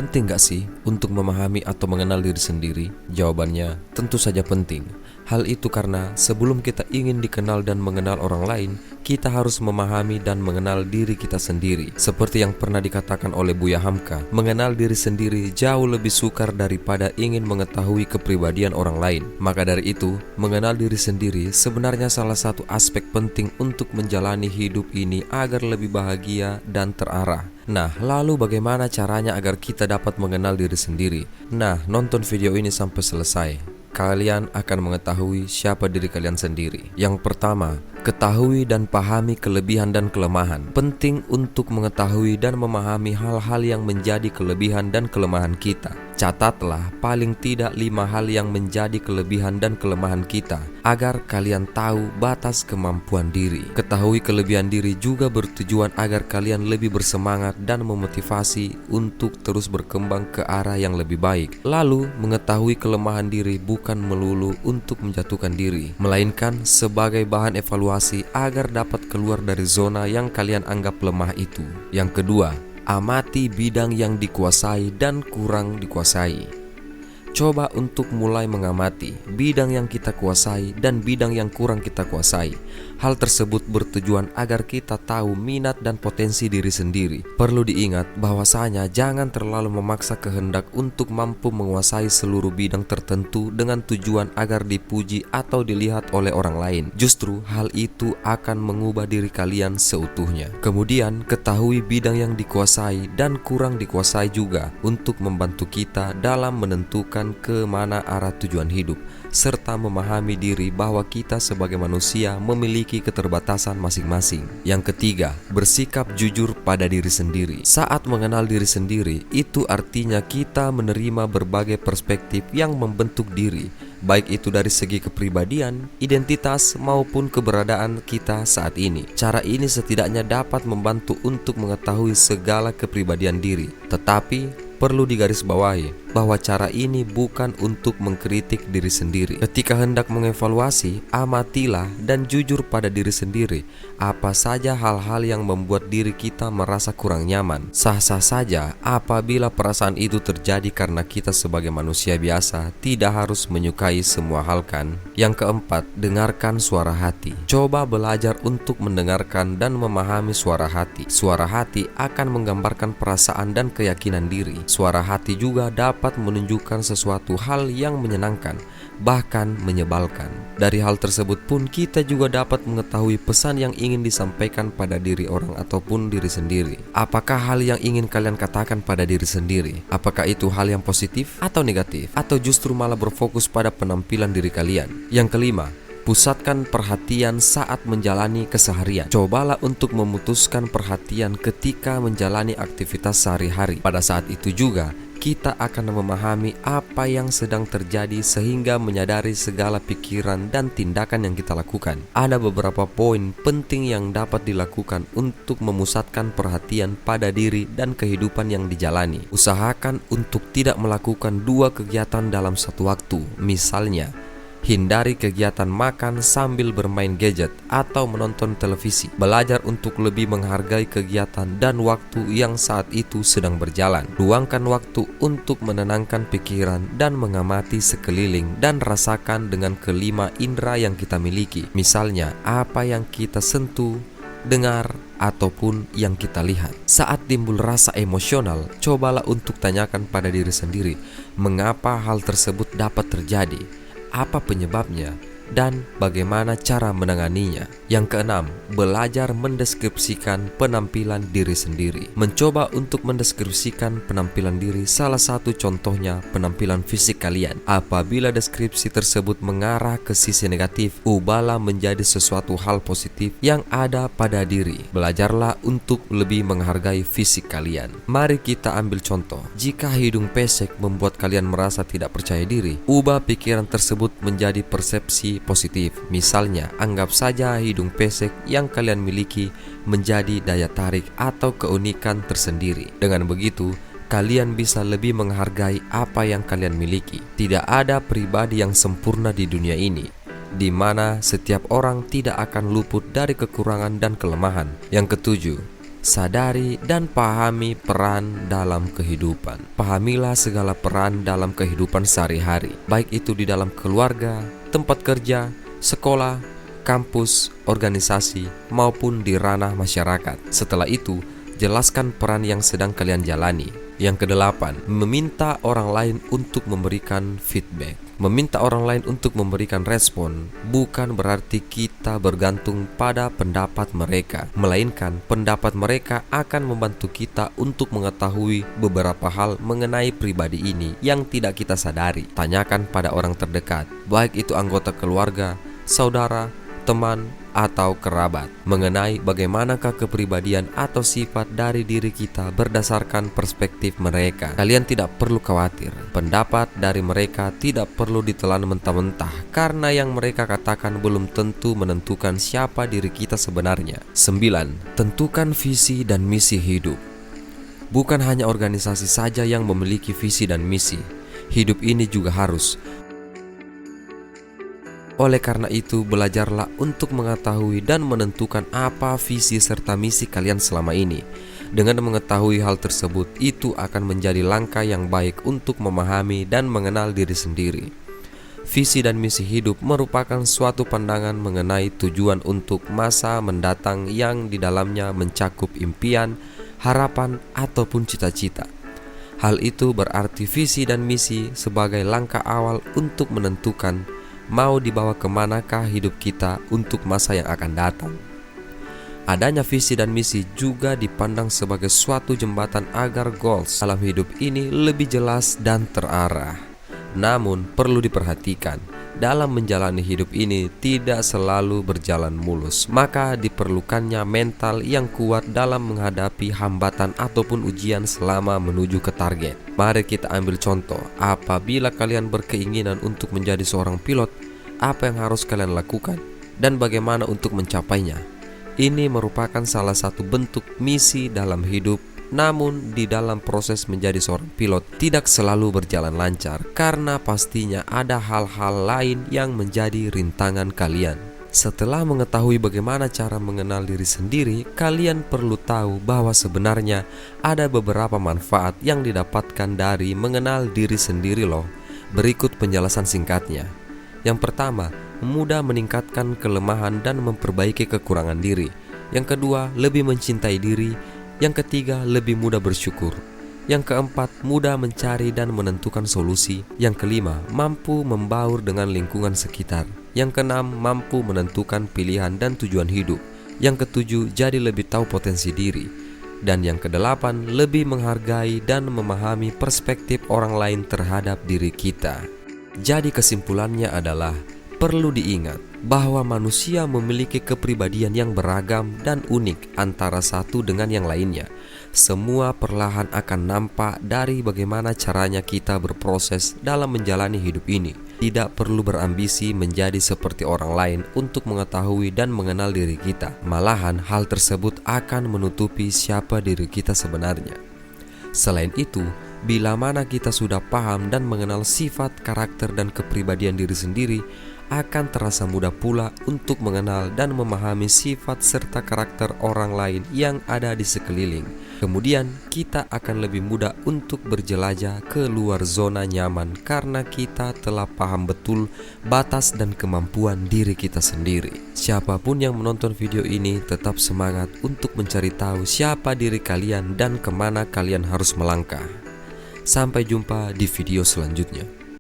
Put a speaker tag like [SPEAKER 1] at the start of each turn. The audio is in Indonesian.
[SPEAKER 1] Penting gak sih untuk memahami atau mengenal diri sendiri? Jawabannya tentu saja penting. Hal itu karena sebelum kita ingin dikenal dan mengenal orang lain, kita harus memahami dan mengenal diri kita sendiri. Seperti yang pernah dikatakan oleh Buya Hamka, mengenal diri sendiri jauh lebih sukar daripada ingin mengetahui kepribadian orang lain. Maka dari itu, mengenal diri sendiri sebenarnya salah satu aspek penting untuk menjalani hidup ini agar lebih bahagia dan terarah. Nah, lalu bagaimana caranya agar kita dapat mengenal diri sendiri? Nah, nonton video ini sampai selesai. Kalian akan mengetahui siapa diri kalian sendiri. Yang pertama, ketahui dan pahami kelebihan dan kelemahan. Penting untuk mengetahui dan memahami hal-hal yang menjadi kelebihan dan kelemahan kita. Catatlah paling tidak 5 hal yang menjadi kelebihan dan kelemahan kita, agar kalian tahu batas kemampuan diri. Ketahui kelebihan diri juga bertujuan agar kalian lebih bersemangat dan memotivasi untuk terus berkembang ke arah yang lebih baik. Lalu, mengetahui kelemahan diri bukan melulu untuk menjatuhkan diri, melainkan sebagai bahan evaluasi agar dapat keluar dari zona yang kalian anggap lemah itu. Yang kedua, amati bidang yang dikuasai dan kurang dikuasai. Coba untuk mulai mengamati bidang yang kita kuasai dan bidang yang kurang kita kuasai. Hal tersebut bertujuan agar kita tahu minat dan potensi diri sendiri. Perlu diingat bahwasanya jangan terlalu memaksa kehendak untuk mampu menguasai seluruh bidang tertentu dengan tujuan agar dipuji atau dilihat oleh orang lain. Justru hal itu akan mengubah diri kalian seutuhnya. Kemudian, ketahui bidang yang dikuasai dan kurang dikuasai juga untuk membantu kita dalam menentukan ke mana arah tujuan hidup, serta memahami diri bahwa kita sebagai manusia memiliki keterbatasan masing-masing. Yang ketiga, bersikap jujur pada diri sendiri. Saat mengenal diri sendiri, itu artinya kita menerima berbagai perspektif yang membentuk diri, baik itu dari segi kepribadian, identitas, maupun keberadaan kita saat ini. Cara ini setidaknya dapat membantu untuk mengetahui segala kepribadian diri. Tetapi perlu digarisbawahi bahwa cara ini bukan untuk mengkritik diri sendiri. Ketika hendak mengevaluasi, amatilah dan jujur pada diri sendiri. Apa saja hal-hal yang membuat diri kita merasa kurang nyaman. Sah-sah saja apabila perasaan itu terjadi karena kita sebagai manusia biasa tidak harus menyukai semua hal kan. Yang keempat, dengarkan suara hati. Coba belajar untuk mendengarkan dan memahami suara hati. Suara hati akan menggambarkan perasaan dan keyakinan diri. Suara hati juga dapat menunjukkan sesuatu hal yang menyenangkan, bahkan menyebalkan. Dari hal tersebut pun kita juga dapat mengetahui pesan yang ingin disampaikan pada diri orang ataupun diri sendiri. Apakah hal yang ingin kalian katakan pada diri sendiri? Apakah itu hal yang positif atau negatif? Atau justru malah berfokus pada penampilan diri kalian? Yang kelima, pusatkan perhatian saat menjalani keseharian. Cobalah untuk memutuskan perhatian ketika menjalani aktivitas sehari-hari. Pada saat itu juga, kita akan memahami apa yang sedang terjadi sehingga menyadari segala pikiran dan tindakan yang kita lakukan. Ada beberapa poin penting yang dapat dilakukan untuk memusatkan perhatian pada diri dan kehidupan yang dijalani. Usahakan untuk tidak melakukan 2 kegiatan dalam satu waktu. Misalnya, hindari kegiatan makan sambil bermain gadget atau menonton televisi. Belajar untuk lebih menghargai kegiatan dan waktu yang saat itu sedang berjalan. Luangkan waktu untuk menenangkan pikiran dan mengamati sekeliling dan rasakan dengan kelima indera yang kita miliki. Misalnya, apa yang kita sentuh, dengar, ataupun yang kita lihat. Saat timbul rasa emosional, cobalah untuk tanyakan pada diri sendiri, mengapa hal tersebut dapat terjadi? Apa penyebabnya dan bagaimana cara menanganinya. Yang keenam, belajar mendeskripsikan penampilan diri sendiri. Mencoba untuk mendeskripsikan penampilan diri, salah satu contohnya penampilan fisik kalian. Apabila deskripsi tersebut mengarah ke sisi negatif, ubahlah menjadi sesuatu hal positif yang ada pada diri. Belajarlah untuk lebih menghargai fisik kalian. Mari kita ambil contoh. Jika hidung pesek membuat kalian merasa tidak percaya diri, ubah pikiran tersebut menjadi persepsi positif. Misalnya, anggap saja hidung pesek yang kalian miliki menjadi daya tarik atau keunikan tersendiri. Dengan begitu, kalian bisa lebih menghargai apa yang kalian miliki. Tidak ada pribadi yang sempurna di dunia ini, di mana setiap orang tidak akan luput dari kekurangan dan kelemahan. Yang ketujuh, sadari dan pahami peran dalam kehidupan. Pahamilah segala peran dalam kehidupan sehari-hari, baik itu di dalam keluarga, tempat kerja, sekolah, kampus, organisasi, maupun di ranah masyarakat. Setelah itu, jelaskan peran yang sedang kalian jalani. Yang kedelapan, meminta orang lain untuk memberikan feedback. Meminta orang lain untuk memberikan respon bukan berarti kita bergantung pada pendapat mereka, melainkan pendapat mereka akan membantu kita untuk mengetahui beberapa hal mengenai pribadi ini yang tidak kita sadari. Tanyakan pada orang terdekat, baik itu anggota keluarga, saudara, teman, atau kerabat, mengenai bagaimanakah kepribadian atau sifat dari diri kita berdasarkan perspektif mereka. Kalian tidak perlu khawatir, pendapat dari mereka tidak perlu ditelan mentah-mentah, karena yang mereka katakan belum tentu menentukan siapa diri kita sebenarnya. 9. Tentukan visi dan misi hidup. Bukan hanya organisasi saja yang memiliki visi dan misi, hidup ini juga harus. Oleh karena itu, belajarlah untuk mengetahui dan menentukan apa visi serta misi kalian selama ini. Dengan mengetahui hal tersebut, itu akan menjadi langkah yang baik untuk memahami dan mengenal diri sendiri. Visi dan misi hidup merupakan suatu pandangan mengenai tujuan untuk masa mendatang yang di dalamnya mencakup impian, harapan, ataupun cita-cita. Hal itu berarti visi dan misi sebagai langkah awal untuk menentukan mau dibawa kemanakah hidup kita untuk masa yang akan datang. Adanya visi dan misi juga dipandang sebagai suatu jembatan agar goals dalam hidup ini lebih jelas dan terarah. Namun perlu diperhatikan, dalam menjalani hidup ini tidak selalu berjalan mulus, maka diperlukannya mental yang kuat dalam menghadapi hambatan ataupun ujian selama menuju ke target. Mari kita ambil contoh, apabila kalian berkeinginan untuk menjadi seorang pilot, apa yang harus kalian lakukan dan bagaimana untuk mencapainya? Ini merupakan salah satu bentuk misi dalam hidup. Namun di dalam proses menjadi seorang pilot tidak selalu berjalan lancar, karena pastinya ada hal-hal lain yang menjadi rintangan kalian. Setelah mengetahui bagaimana cara mengenal diri sendiri, kalian perlu tahu bahwa sebenarnya ada beberapa manfaat yang didapatkan dari mengenal diri sendiri loh. Berikut penjelasan singkatnya. Yang pertama, mudah meningkatkan kelemahan dan memperbaiki kekurangan diri. Yang kedua, lebih mencintai diri. Yang ketiga, lebih mudah bersyukur. Yang keempat, mudah mencari dan menentukan solusi. Yang kelima, mampu membaur dengan lingkungan sekitar. Yang keenam, mampu menentukan pilihan dan tujuan hidup. Yang ketujuh, jadi lebih tahu potensi diri. Dan yang kedelapan, lebih menghargai dan memahami perspektif orang lain terhadap diri kita. Jadi kesimpulannya adalah, perlu diingat bahwa manusia memiliki kepribadian yang beragam dan unik antara satu dengan yang lainnya. Semua perlahan akan nampak dari bagaimana caranya kita berproses dalam menjalani hidup ini. Tidak perlu berambisi menjadi seperti orang lain untuk mengetahui dan mengenal diri kita. Malahan hal tersebut akan menutupi siapa diri kita sebenarnya. Selain itu, bila mana kita sudah paham dan mengenal sifat, karakter, dan kepribadian diri sendiri, akan terasa mudah pula untuk mengenal dan memahami sifat serta karakter orang lain yang ada di sekeliling. Kemudian kita akan lebih mudah untuk berjelajah ke luar zona nyaman karena kita telah paham betul batas dan kemampuan diri kita sendiri. Siapapun yang menonton video ini tetap semangat untuk mencari tahu siapa diri kalian dan kemana kalian harus melangkah. Sampai jumpa di video selanjutnya.